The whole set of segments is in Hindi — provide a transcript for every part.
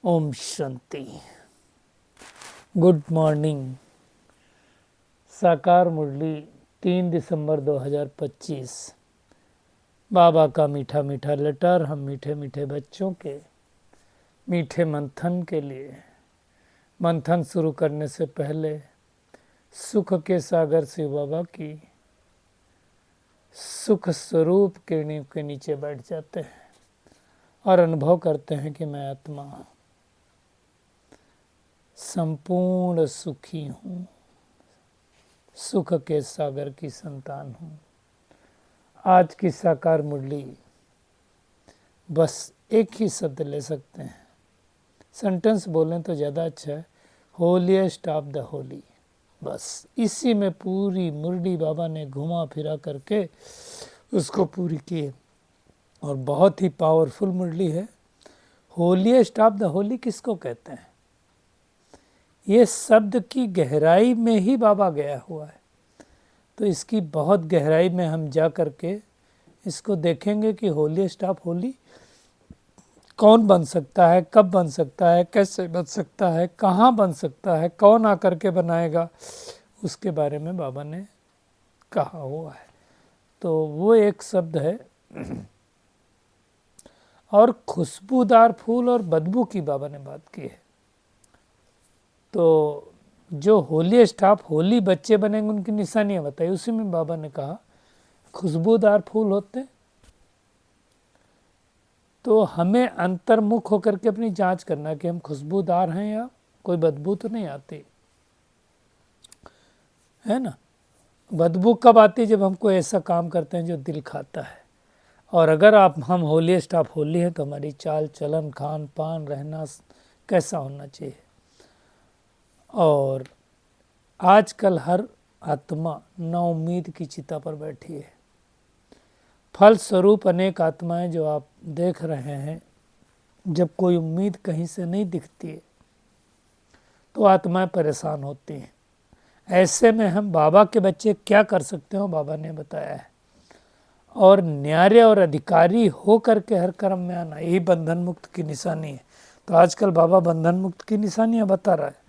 ओम शांति। Good morning. साकार मुरली 3 दिसंबर 2025। बाबा का मीठा मीठा लेटर हम मीठे मीठे बच्चों के मीठे मंथन के लिए। मंथन शुरू करने से पहले सुख के सागर शिव बाबा की सुख स्वरूप किरणों के नीचे बैठ जाते हैं और अनुभव करते हैं कि मैं आत्मा संपूर्ण सुखी हूँ, सुख के सागर की संतान हूँ। आज की साकार मुरली बस एक ही शब्द ले सकते हैं, सेंटेंस बोलें तो ज़्यादा अच्छा है, होलीएस्ट ऑफ द होली। बस इसी में पूरी मुरली बाबा ने घुमा फिरा करके उसको पूरी की और बहुत ही पावरफुल मुरली है। होलीएस्ट ऑफ द होली किसको कहते हैं? ये शब्द की गहराई में ही बाबा गया हुआ है, तो इसकी बहुत गहराई में हम जा कर के इसको देखेंगे कि होलीएस्ट ऑफ होली कौन बन सकता है, कब बन सकता है, कैसे बन सकता है, कहाँ बन सकता है, कौन आकर के बनाएगा, उसके बारे में बाबा ने कहा हुआ है। तो वो एक शब्द है। और खुशबूदार फूल और बदबू की बाबा ने बात की है। तो जो होलीएस्ट ऑफ होली बच्चे बनेंगे उनकी निशानियां बताई, उसी में बाबा ने कहा खुशबूदार फूल होते, तो हमें अंतर्मुख होकर के अपनी जांच करना कि हम खुशबूदार हैं या कोई बदबू तो नहीं आती है ना। बदबू कब आती है? जब हम कोई ऐसा काम करते हैं जो दिल खाता है। और अगर हम होलीएस्ट ऑफ होली हैं तो हमारी चाल चलन, खान पान, रहना कैसा होना चाहिए। और आजकल हर आत्मा नाउम्मीद की चिता पर बैठी है। फल स्वरूप अनेक आत्माएं जो आप देख रहे हैं, जब कोई उम्मीद कहीं से नहीं दिखती है तो आत्माएं परेशान होती हैं। ऐसे में हम बाबा के बच्चे क्या कर सकते हो, बाबा ने बताया है। और न्यारे और अधिकारी हो करके हर कर्म में आना, यही बंधन मुक्त की निशानी है। तो आजकल बाबा बंधन मुक्त की निशानियां बता रहा है,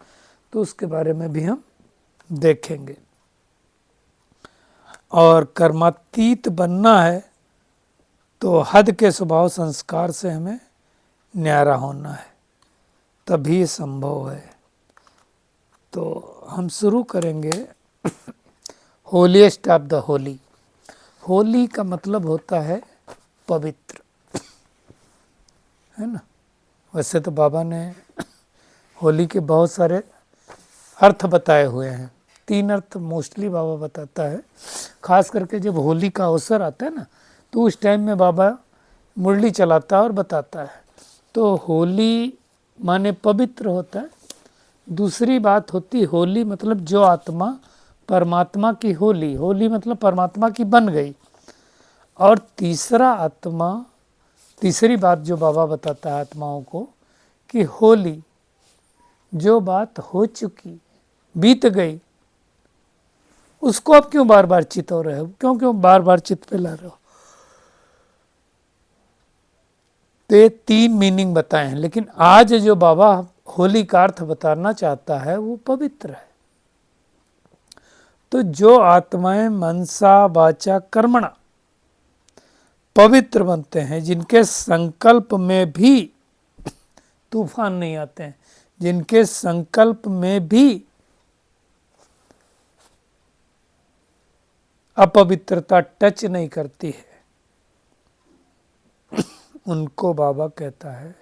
तो उसके बारे में भी हम देखेंगे। और कर्मातीत बनना है तो हद के स्वभाव संस्कार से हमें न्यारा होना है, तभी संभव है। तो हम शुरू करेंगे holiest of the Holi. Holi का मतलब होता है पवित्र, है ना। वैसे तो बाबा ने होली के बहुत सारे अर्थ बताए हुए हैं। 3 अर्थ मोस्टली बाबा बताता है। खास करके जब होली का अवसर आता है ना, तो उस टाइम में बाबा मुरली चलाता है और बताता है। तो होली माने पवित्र होता है। दूसरी बात होती होली मतलब जो आत्मा परमात्मा की होली, होली मतलब परमात्मा की बन गई। और तीसरी बात जो बाबा बताता है आत्माओं को कि होली जो बात हो चुकी, बीत गई, उसको अब क्यों बार बार चित हो रहे हो, क्यों बार बार चित पे ला रहे हो। तो ये 3 मीनिंग बताए हैं, लेकिन आज जो बाबा होली का अर्थ बताना चाहता है वो पवित्र है। तो जो आत्माएं मनसा वाचा कर्मणा पवित्र बनते हैं, जिनके संकल्प में भी तूफान नहीं आते हैं, जिनके संकल्प में भी अपवित्रता टच नहीं करती है, उनको बाबा कहता है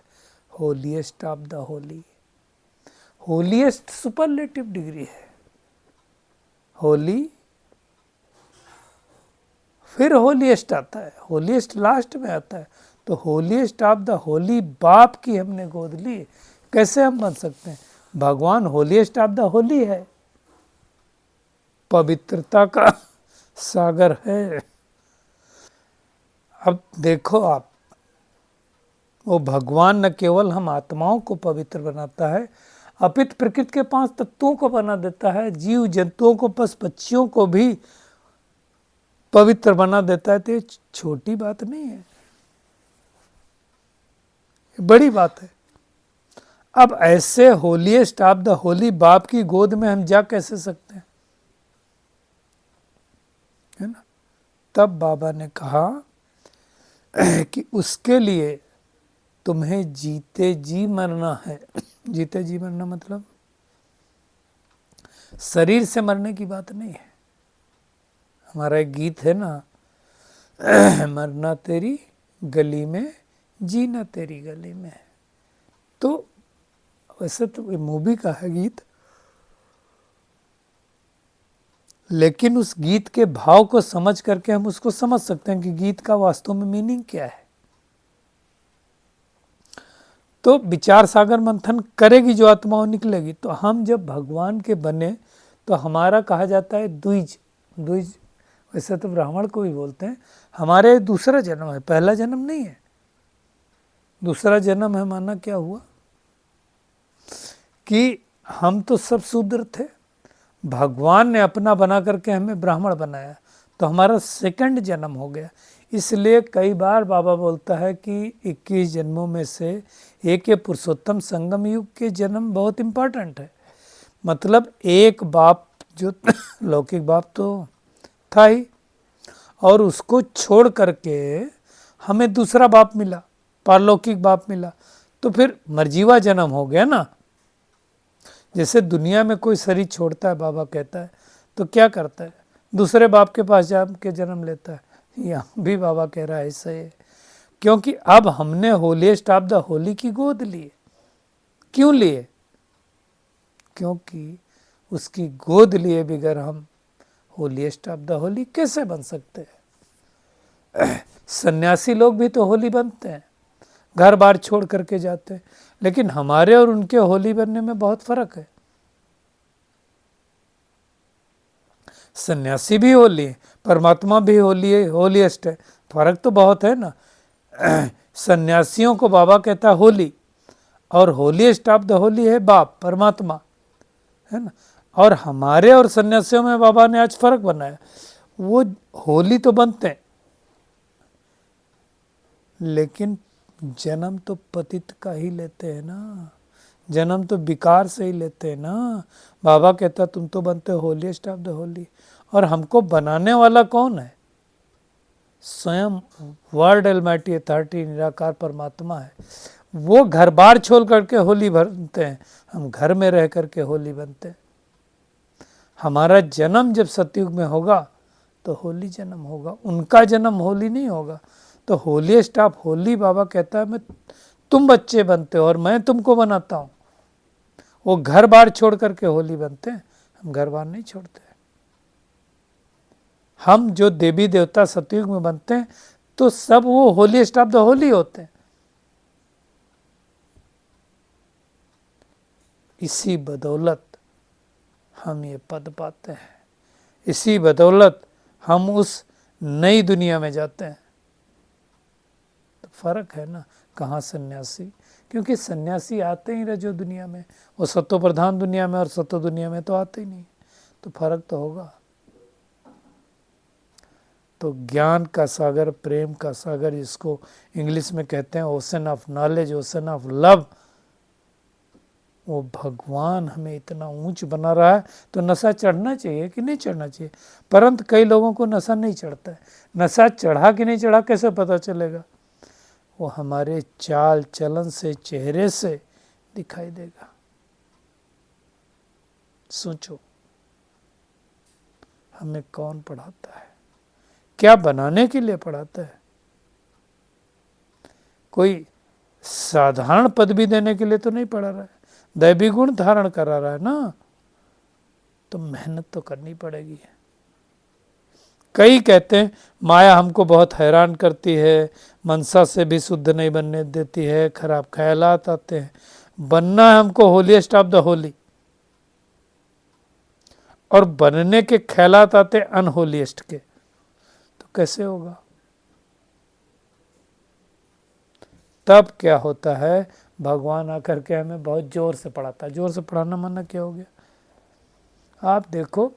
holiest of the Holi. Holiest superlative degree है। होली फिर होलीएस्ट आता है, होलीएस्ट लास्ट में आता है। तो होलीएस्ट ऑफ द होली बाप की हमने गोद ली। कैसे हम बन सकते हैं? भगवान होलीएस्ट ऑफ द होली है, पवित्रता का सागर है। अब देखो आप, वो भगवान न केवल हम आत्माओं को पवित्र बनाता है, अपित प्रकृति के 5 तत्वों को बना देता है, जीव जंतुओं को, पशु पक्षियों को भी पवित्र बना देता है। तो ये छोटी बात नहीं है, बड़ी बात है। अब ऐसे होलीएस्ट ऑफ द होली बाप की गोद में हम जा कैसे सकते हैं, है ना। तब बाबा ने कहा कि उसके लिए तुम्हें जीते जी मरना है। जीते जी मरना मतलब शरीर से मरने की बात नहीं है। हमारा एक गीत है ना, मरना तेरी गली में, जीना तेरी गली में। तो वैसे तो मूवी का है गीत, लेकिन उस गीत के भाव को समझ करके हम उसको समझ सकते हैं कि गीत का वास्तव में मीनिंग क्या है। तो विचार सागर मंथन करेगी जो आत्माओं निकलेगी। तो हम जब भगवान के बने तो हमारा कहा जाता है द्विज। द्विज वैसे तो ब्राह्मण को भी बोलते हैं। हमारे दूसरा जन्म है, पहला जन्म नहीं है। दूसरा जन्म है माना क्या हुआ कि हम तो सब शूद्र थे, भगवान ने अपना बना करके हमें ब्राह्मण बनाया, तो हमारा सेकंड जन्म हो गया। इसलिए कई बार बाबा बोलता है कि 21 जन्मों में से एक ये पुरुषोत्तम संगम युग के जन्म बहुत इम्पोर्टेंट है। मतलब एक बाप जो लौकिक बाप तो था ही, और उसको छोड़ करके हमें दूसरा बाप मिला, पारलौकिक बाप मिला, तो फिर मर्जीवा जन्म हो गया ना। जैसे दुनिया में कोई शरीर छोड़ता है, बाबा कहता है, तो क्या करता है, दूसरे बाप के पास जाके जन्म लेता है। यहाँ भी बाबा कह रहा है ऐसा है, क्योंकि अब हमने होलीएस्ट ऑफ द होली की गोद लिए। क्यों लिए? क्योंकि उसकी गोद लिए बगैर हम होलीएस्ट ऑफ द होली कैसे बन सकते हैं। सन्यासी लोग भी तो होली बनते हैं, घर बार छोड़ करके जाते हैं, लेकिन हमारे और उनके होली बनने में बहुत फर्क है। सन्यासी भी होली है, परमात्मा भी होली है, होलीएस्ट है, फर्क तो बहुत है ना। सन्यासियों को बाबा कहता है होली, और होलीएस्ट ऑफ द होली है बाप परमात्मा, है ना। और हमारे और सन्यासियों में बाबा ने आज फर्क बनाया। वो होली तो बनते हैं, लेकिन जन्म तो पतित का ही लेते हैं ना, जन्म तो विकार से ही लेते हैं ना। बाबा कहता तुम तो बनते हो होलीएस्ट ऑफ द होली, और हमको बनाने वाला कौन है? स्वयं वर्ल्ड अलमाइटी अथॉरिटी निराकार परमात्मा है। वो घर बार छोड़ करके होली बनते हैं, हम घर में रह करके होली बनते हैं। हमारा जन्म जब सतयुग में होगा तो होली जन्म होगा, उनका जन्म होली नहीं होगा। तो होलीएस्ट ऑफ होली बाबा कहता है मैं, तुम बच्चे बनते हो और मैं तुमको बनाता हूँ। वो घर बार छोड़ करके होली बनते हैं, हम घर बार नहीं छोड़ते। हम जो देवी देवता सतयुग में बनते हैं तो सब वो होलीएस्ट ऑफ द होली होते हैं। इसी बदौलत हम ये पद पाते हैं, इसी बदौलत हम उस नई दुनिया में जाते हैं। तो फर्क है ना, कहाँ सन्यासी, क्योंकि सन्यासी आते ही रजो दुनिया में, वो सत्व प्रधान दुनिया में और सत्व दुनिया में तो आते ही नहीं, तो फर्क तो होगा। तो ज्ञान का सागर, प्रेम का सागर, जिसको इंग्लिश में कहते हैं ocean of knowledge, ocean of love, वो भगवान हमें इतना ऊंच बना रहा है। तो नशा चढ़ना चाहिए कि नहीं चढ़ना चाहिए? परंतु कई लोगों को नशा नहीं चढ़ता है। नशा चढ़ा कि नहीं चढ़ा कैसे पता चलेगा? वो हमारे चाल चलन से, चेहरे से दिखाई देगा। सोचो, हमें कौन पढ़ाता है? क्या बनाने के लिए पढ़ाता है? कोई साधारण पदवी देने के लिए तो नहीं पढ़ा रहा है, दैवी गुण धारण करा रहा है ना। तो मेहनत तो करनी पड़ेगी। कई कहते हैं माया हमको बहुत हैरान करती है, मनसा से भी शुद्ध नहीं बनने देती है, खराब ख्यालात आते हैं। बनना है हमको होलीएस्ट ऑफ द होली, और बनने के ख्यालात आते अनहोलीएस्ट के, तो कैसे होगा? तब क्या होता है, भगवान आकर के हमें बहुत जोर से पढ़ाता है। जोर से पढ़ाना माना क्या हो गया? आप देखो,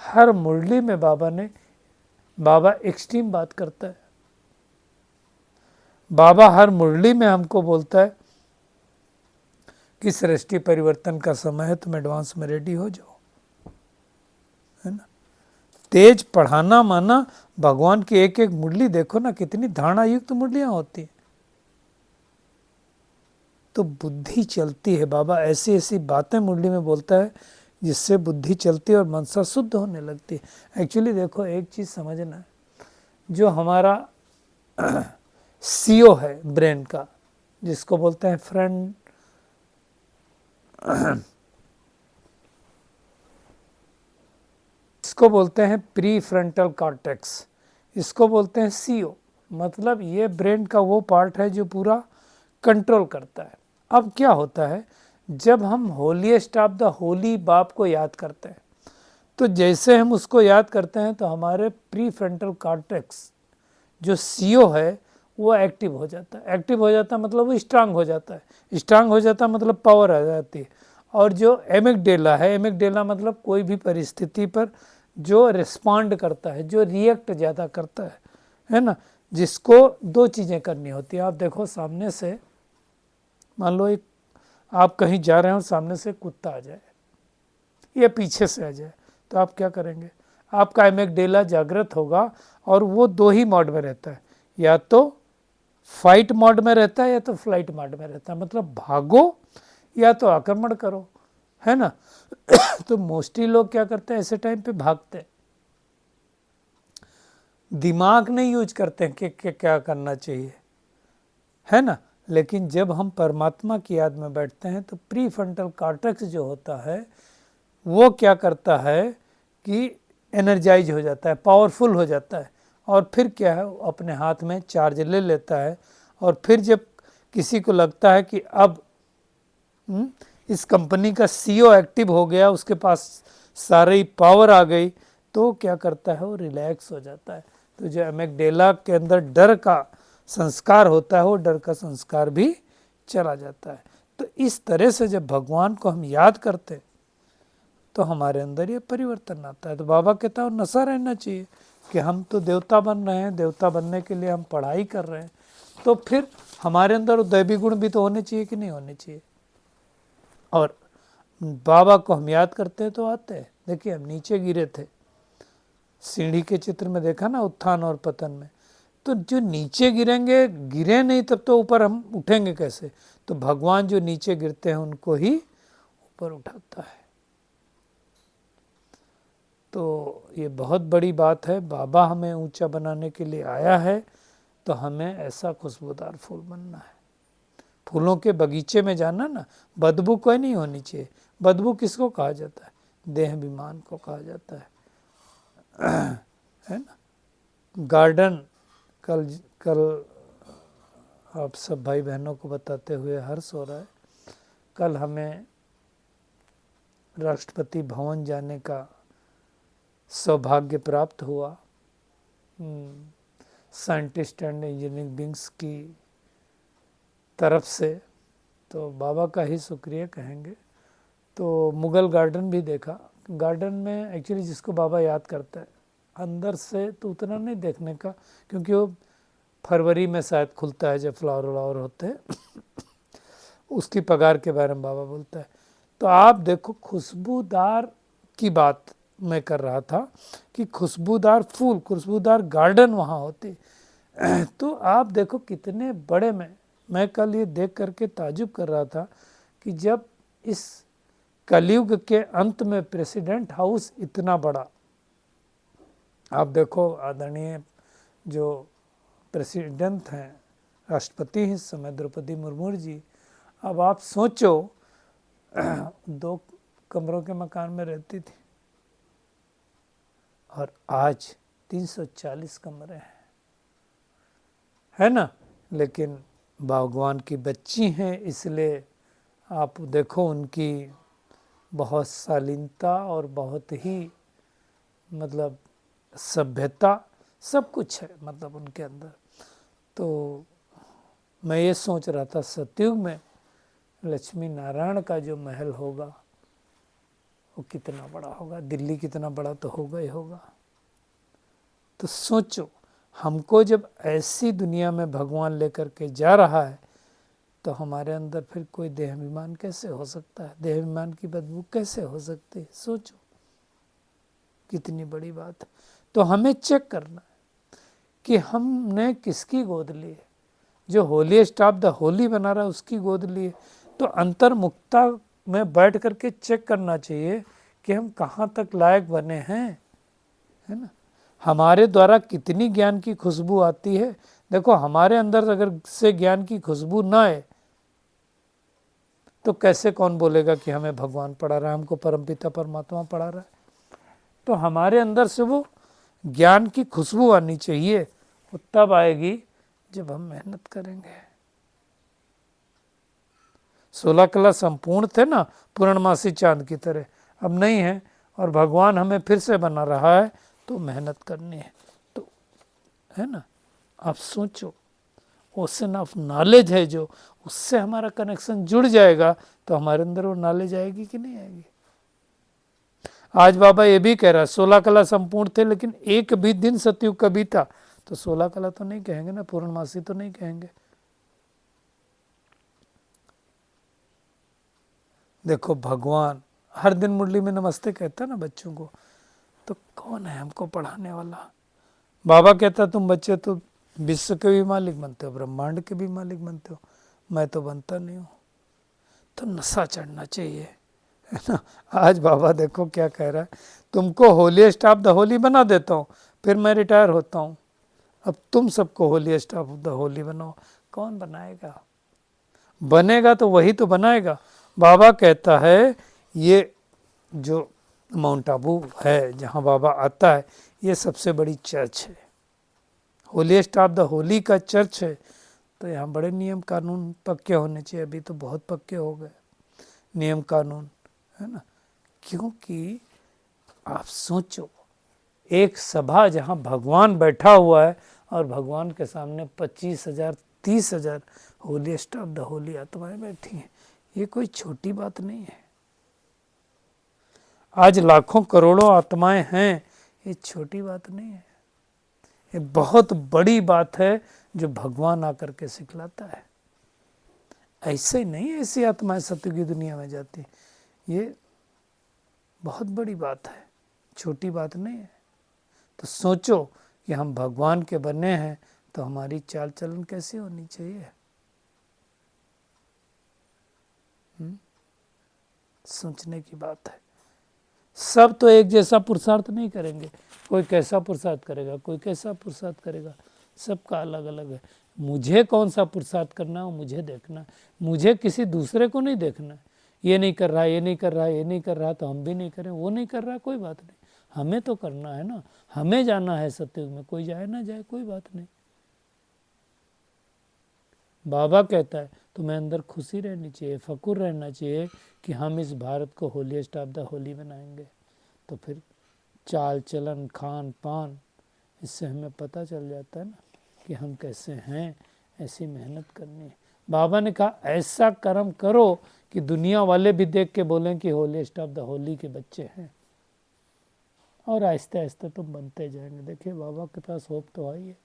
हर मुरली में बाबा एक्सट्रीम बात करता है। बाबा हर मुरली में हमको बोलता है कि सृष्टि परिवर्तन का समय है, तुम एडवांस में रेडी हो जाओ, है ना। तेज पढ़ाना माना भगवान की एक एक मुरली देखो ना, कितनी धारणा युक्त मुरलियां होती हैं, तो बुद्धि चलती है। बाबा ऐसी ऐसी बातें मुरली में बोलता है जिससे बुद्धि चलती है और मनसा शुद्ध होने लगती है। एक्चुअली देखो, एक चीज समझना है, जो हमारा सीओ है ब्रेन का, जिसको बोलते हैं फ्रंट इसको बोलते हैं प्री फ्रंटल कॉर्टेक्स, इसको बोलते हैं सीओ। मतलब ये ब्रेन का वो पार्ट है जो पूरा कंट्रोल करता है। अब क्या होता है, जब हम होलीएस्ट ऑफ द होली बाप को याद करते हैं, तो जैसे हम उसको याद करते हैं तो हमारे प्री फ्रंटल कॉर्टेक्स जो सीओ है वो एक्टिव हो जाता है। एक्टिव हो जाता है मतलब वो स्ट्रांग हो जाता है। स्ट्रांग हो जाता है मतलब पावर आ जाती है। और जो एमिगडेला है, एमिगडेला मतलब कोई भी परिस्थिति पर जो रिस्पॉन्ड करता है, जो रिएक्ट ज़्यादा करता है ना, जिसको दो चीज़ें करनी होती है। आप देखो, सामने से मान लो एक आप कहीं जा रहे हो, सामने से कुत्ता आ जाए या पीछे से आ जाए, तो आप क्या करेंगे? आपका एमिगडेला जागृत होगा और वो दो ही मोड में रहता है, या तो फाइट मोड में रहता है या तो फ्लाइट मोड में रहता है। मतलब भागो या तो आक्रमण करो, है ना। तो मोस्टली लोग क्या करते हैं ऐसे टाइम पे? भागते हैं, दिमाग नहीं यूज करते हैं कि क्या करना चाहिए, है ना। लेकिन जब हम परमात्मा की याद में बैठते हैं तो प्री फ्रंटल कॉर्टेक्स जो होता है वो क्या करता है कि एनर्जाइज हो जाता है, पावरफुल हो जाता है, और फिर क्या है, अपने हाथ में चार्ज ले लेता है। और फिर जब किसी को लगता है कि अब इस कंपनी का सीईओ एक्टिव हो गया, उसके पास सारी पावर आ गई, तो क्या करता है, वो रिलैक्स हो जाता है। तो जो एमिगडेला के अंदर डर का संस्कार होता है, वो डर का संस्कार भी चला जाता है। तो इस तरह से जब भगवान को हम याद करते तो हमारे अंदर ये परिवर्तन आता है। तो बाबा कहता है नशा रहना चाहिए कि हम तो देवता बन रहे हैं, देवता बनने के लिए हम पढ़ाई कर रहे हैं, तो फिर हमारे अंदर दैवी गुण भी तो होने चाहिए कि नहीं होने चाहिए। और बाबा को हम याद करते हैं तो आते हैं। देखिए, हम नीचे गिरे थे, सीढ़ी के चित्र में देखा ना, उत्थान और पतन में, तो जो नीचे गिरेंगे, गिरे नहीं तब तो ऊपर हम उठेंगे कैसे? तो भगवान जो नीचे गिरते हैं उनको ही ऊपर उठाता है। तो ये बहुत बड़ी बात है। बाबा हमें ऊंचा बनाने के लिए आया है, तो हमें ऐसा खुशबूदार फूल बनना है। फूलों के बगीचे में जाना ना, बदबू कोई नहीं होनी चाहिए। बदबू किसको कहा जाता है? देहाभिमान को कहा जाता है ना। गार्डन, कल आप सब भाई बहनों को बताते हुए हर्ष हो रहा है, कल हमें राष्ट्रपति भवन जाने का सौभाग्य प्राप्त हुआ साइंटिस्ट एंड इंजीनियरिंग विंग्स की तरफ से। तो बाबा का ही शुक्रिया कहेंगे। तो मुगल गार्डन भी देखा। गार्डन में एक्चुअली जिसको बाबा याद करता है, अंदर से तो उतना नहीं देखने का, क्योंकि वो फरवरी में शायद खुलता है जब फ्लावर व्लावर होते हैं उसकी पगार के बारे में बाबा बोलता है। तो आप देखो, खुशबूदार की बात मैं कर रहा था कि खुशबूदार फूल, खुशबूदार गार्डन वहाँ होते। तो आप देखो कितने बड़े में, मैं कल ये देख करके ताजुब कर रहा था कि जब इस कलयुग के अंत में प्रेसिडेंट हाउस इतना बड़ा, आप देखो आदरणीय जो प्रेसिडेंट हैं, राष्ट्रपति हैं इस समय, द्रौपदी मुर्मू जी, अब आप सोचो 2 कमरों के मकान में रहती थी और आज 340 कमरे हैं, है ना। लेकिन भगवान की बच्ची हैं, इसलिए आप देखो उनकी बहुत शालीनता और बहुत ही मतलब सभ्यता, सब कुछ है मतलब उनके अंदर। तो मैं ये सोच रहा था, सतयुग में लक्ष्मी नारायण का जो महल होगा वो कितना बड़ा होगा। दिल्ली कितना बड़ा तो होगा ही होगा। तो सोचो, हमको जब ऐसी दुनिया में भगवान लेकर के जा रहा है, तो हमारे अंदर फिर कोई देहाभिमान कैसे हो सकता है? देहाभिमान की बदबू कैसे हो सकती है? सोचो कितनी बड़ी बात है। तो हमें चेक करना है कि हमने किसकी गोद ली है। जो होलीएस्ट ऑफ द होली बना रहा है उसकी गोद ली है। तो अंतर्मुखता में बैठ करके चेक करना चाहिए कि हम कहाँ तक लायक बने हैं, है ना। हमारे द्वारा कितनी ज्ञान की खुशबू आती है। देखो हमारे अंदर अगर से ज्ञान की खुशबू ना आए तो कैसे कौन बोलेगा कि हमें भगवान पढ़ा रहा है, हमको परमपिता परमात्मा पढ़ा रहा है। तो हमारे अंदर से वो ज्ञान की खुशबू आनी चाहिए, वो तब आएगी जब हम मेहनत करेंगे। 16 कला संपूर्ण थे ना, पूर्णमासी चांद की तरह, अब नहीं है और भगवान हमें फिर से बना रहा है, तो मेहनत करनी है। तो है ना, आप सोचो ओशन ऑफ नॉलेज है जो, उससे हमारा कनेक्शन जुड़ जाएगा तो हमारे अंदर वो नॉलेज आएगी कि नहीं आएगी। आज बाबा ये भी कह रहा है 16 कला संपूर्ण थे लेकिन एक भी दिन सतयुग का बीता, तो 16 कला तो नहीं कहेंगे ना, पूर्णमासी तो नहीं कहेंगे। देखो भगवान हर दिन मुरली में नमस्ते कहता ना बच्चों को, तो कौन है हमको पढ़ाने वाला? बाबा कहता तुम बच्चे तो विश्व के भी मालिक बनते हो, ब्रह्मांड के भी मालिक बनते हो, मैं तो बनता नहीं हूँ। तो नशा चढ़ना चाहिए, है ना। आज बाबा देखो क्या कह रहा है, तुमको होलीएस्ट ऑफ द होली बना देता हूँ, फिर मैं रिटायर होता हूँ, अब तुम सबको होलीएस्ट ऑफ द होली बनाओ। कौन बनाएगा? बनेगा तो वही तो बनाएगा। बाबा कहता है ये जो माउंट आबू है जहाँ बाबा आता है, ये सबसे बड़ी चर्च है, होलीएस्ट ऑफ द होली का चर्च है। तो यहाँ बड़े नियम कानून पक्के होने चाहिए, अभी तो बहुत पक्के हो गए नियम कानून, है ना। क्योंकि आप सोचो एक सभा जहाँ भगवान बैठा हुआ है और भगवान के सामने 25,000 30,000 होलीएस्ट ऑफ द होली आत्माएं बैठी हैं, ये कोई छोटी बात नहीं है। आज लाखों करोड़ों आत्माएं हैं, ये छोटी बात नहीं है, ये बहुत बड़ी बात है जो भगवान आकर के सिखलाता है। ऐसे नहीं ऐसी आत्माएं सत्य की दुनिया में जाती, ये बहुत बड़ी बात है, छोटी बात नहीं है। तो सोचो कि हम भगवान के बने हैं तो हमारी चाल चलन कैसी होनी चाहिए। सोचने की बात है। सब तो एक जैसा पुरुषार्थ नहीं करेंगे, कोई कैसा पुरुषार्थ करेगा, कोई कैसा पुरुषार्थ करेगा, सबका अलग अलग है। मुझे कौन सा पुरुषार्थ करना है मुझे देखना है, मुझे किसी दूसरे को नहीं देखना है। ये नहीं कर रहा, ये नहीं कर रहा, ये नहीं कर रहा तो हम भी नहीं करें, वो नहीं कर रहा कोई बात नहीं, हमें तो करना है ना। हमें जाना है सतयुग में, कोई जाए ना जाए कोई बात नहीं। बाबा कहता है तुम्हें अंदर खुशी रहनी चाहिए, फकुर रहना चाहिए कि हम इस भारत को होलीएस्ट ऑफ द होली बनाएंगे। तो फिर चाल चलन खान पान इससे हमें पता चल जाता है ना कि हम कैसे हैं। ऐसी मेहनत करनी है। बाबा ने कहा ऐसा कर्म करो कि दुनिया वाले भी देख के बोलें कि होलीएस्ट ऑफ द होली के बच्चे हैं, और आहिस्ते आहिस्ते तुम बनते जाएंगे। देखिए बाबा के पास होप तो आई है।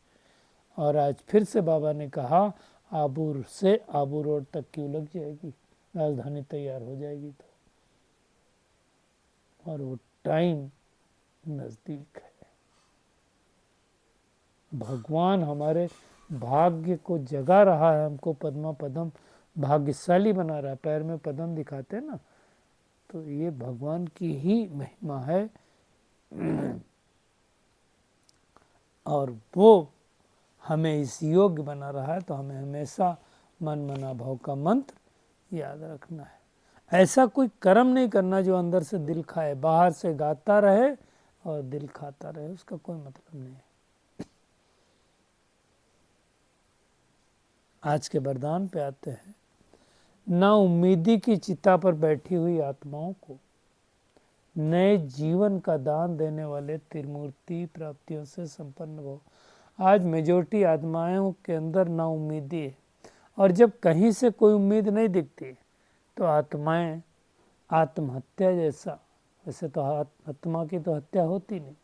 और आज फिर से बाबा ने कहा आबू से आबू रोड तक क्यों लग जाएगी, राजधानी तैयार हो जाएगी तो, और वो टाइम नज़दीक है। भगवान हमारे भाग्य को जगा रहा है, हमको पद्मा पदम भाग्यशाली बना रहा है। पैर में पदम दिखाते हैं ना, तो ये भगवान की ही महिमा है। और वो हमें इस योग्य बना रहा है, तो हमें हमेशा मन मना भाव का मंत्र याद रखना है। ऐसा कोई कर्म नहीं करना जो अंदर से दिल खाए, बाहर से गाता रहे और दिल खाता रहे, उसका कोई मतलब नहीं है। आज के वरदान पे आते हैं। ना उम्मीदी की चिता पर बैठी हुई आत्माओं को नए जीवन का दान देने वाले त्रिमूर्ति प्राप्तियों से संपन्न हो। आज मेजोरिटी आत्माओं के अंदर ना उम्मीदी है, और जब कहीं से कोई उम्मीद नहीं दिखती तो आत्माएं आत्महत्या जैसा, वैसे तो आत्मा की तो हत्या होती नहीं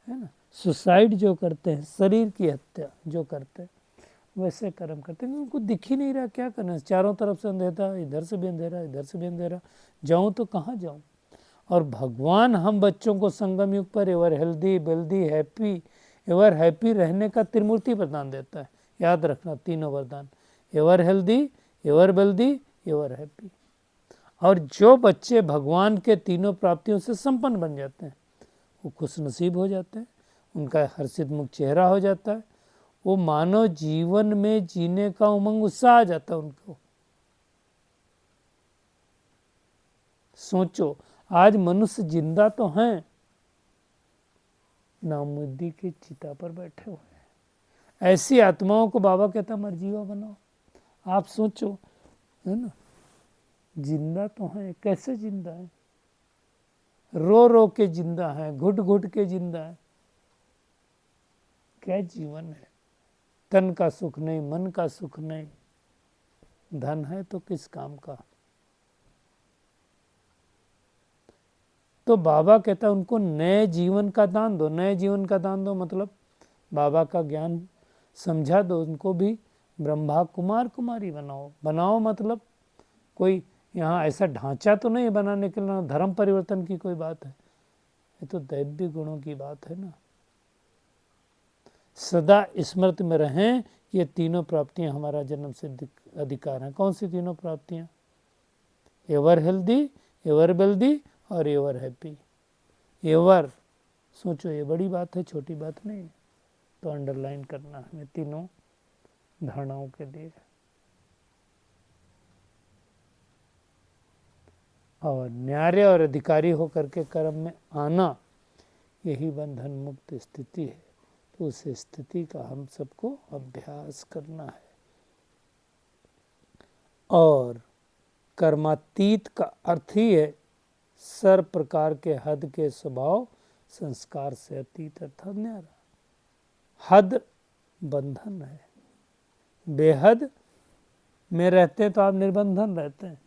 है ना, सुसाइड जो करते हैं, शरीर की हत्या जो करते हैं, वैसे कर्म करते हैं, उनको दिख ही नहीं रहा क्या करना है, चारों तरफ से अंधेरा, इधर से भी अंधेरा, इधर से भी अंधेरा, जाऊं तो कहाँ जाऊं। और भगवान हम बच्चों को संगम युग पर ever healthy, wealthy, happy, ever happy रहने का त्रिमूर्ति वरदान देता है। याद रखना तीनों वरदान, ever healthy, ever wealthy, ever happy. और जो बच्चे भगवान के तीनों प्राप्तियों से संपन्न बन जाते हैं वो खुश नसीब हो जाते हैं, उनका हर्षित मुख चेहरा हो जाता है, वो मानव जीवन में जीने का उमंग उत्साह आ जाता है उनको। सोचो, आज मनुष्य जिंदा तो हैं, नामुद्दी की चिता पर बैठे हुए हैं। ऐसी आत्माओं को बाबा कहता मरजीवा बनाओ। आप सोचो, है ना, जिंदा तो हैं, कैसे जिंदा है, रो रो के जिंदा है, घुट घुट के जिंदा है। क्या जीवन है, तन का सुख नहीं, मन का सुख नहीं, धन है तो किस काम का। तो बाबा कहता है उनको नए जीवन का दान दो। नए जीवन का दान दो मतलब बाबा का ज्ञान समझा दो, उनको भी ब्रह्मा कुमार कुमारी बनाओ। बनाओ मतलब कोई यहाँ ऐसा ढांचा तो नहीं बनाने के लिए, धर्म परिवर्तन की कोई बात है, ये तो दैवीय गुणों की बात है ना। सदा स्मृति में रहें, ये तीनों प्राप्तियां हमारा जन्म सिद्ध अधिकार हैं। कौन सी तीनों प्राप्तियां? एवर हेल्दी, एवर वेल्दी और एवर हैप्पी। एवर, सोचो ये बड़ी बात है, छोटी बात नहीं, तो अंडरलाइन करना हमें तीनों धारणाओं के लिए। और न्यारे और अधिकारी होकर के कर्म में आना, यही बंधन मुक्त स्थिति है। तो उस स्थिति का हम सबको अभ्यास करना है। और कर्मातीत का अर्थ ही है सर्व प्रकार के हद के स्वभाव संस्कार से अतीत अर्थात न्यारा। हद बंधन है, बेहद में रहते हैं तो आप निर्बंधन रहते हैं।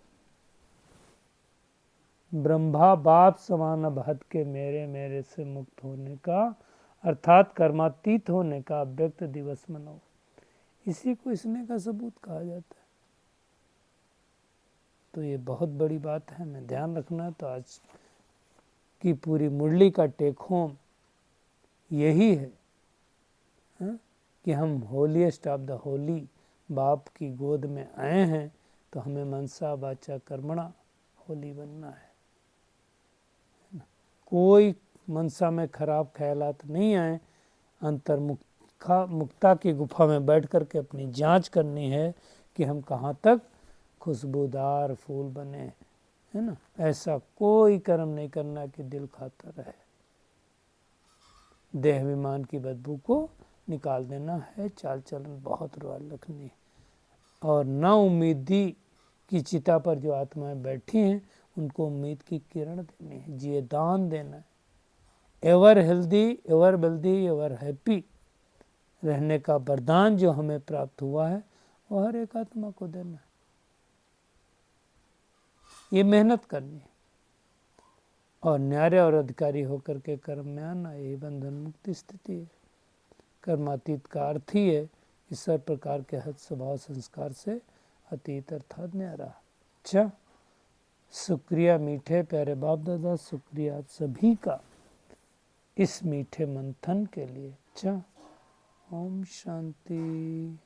ब्रह्मा बाप समान अब हद के मेरे मेरे से मुक्त होने का अर्थात कर्मातीत होने का अव्यक्त दिवस मनाओ। इसी को इसने का सबूत कहा जाता है। तो ये बहुत बड़ी बात है, हमें ध्यान रखना है। तो आज की पूरी मुरली का टेक होम यही है, कि हम होलीएस्ट ऑफ द होली बाप की गोद में आए हैं, तो हमें मनसा वाचा कर्मणा होली बनना है। कोई मनसा में खराब ख्यालात नहीं आए। अंतर्मुक्ता की गुफा में बैठ कर के अपनी जांच करनी है कि हम कहाँ तक खुशबूदार फूल बने, है ना। ऐसा कोई कर्म नहीं करना कि दिल खाता रहे। देहाभिमान की बदबू को निकाल देना है, चाल चलन बहुत रॉयल रखनी है। और ना उम्मीदी की चिता पर जो आत्माएं बैठी हैं उनको उम्मीद की किरण देनी है, जिए दान देना है। Ever healthy, ever wealthy, ever happy रहने का वरदान जो हमें प्राप्त हुआ है वो हर एक आत्मा को देना है। ये मेहनत करनी है। और न्यारे और अधिकारी होकर के कर्म में आना, यही बंधन मुक्ति स्थिति है। कर्मातीत का अर्थ ही है इस सब प्रकार के हद स्वभाव संस्कार से अतीत अर्थात न्यारा। अच्छा, शुक्रिया मीठे प्यारे बाप दादा, शुक्रिया आप सभी का इस मीठे मंथन के लिए। अच्छा, ओम शांति।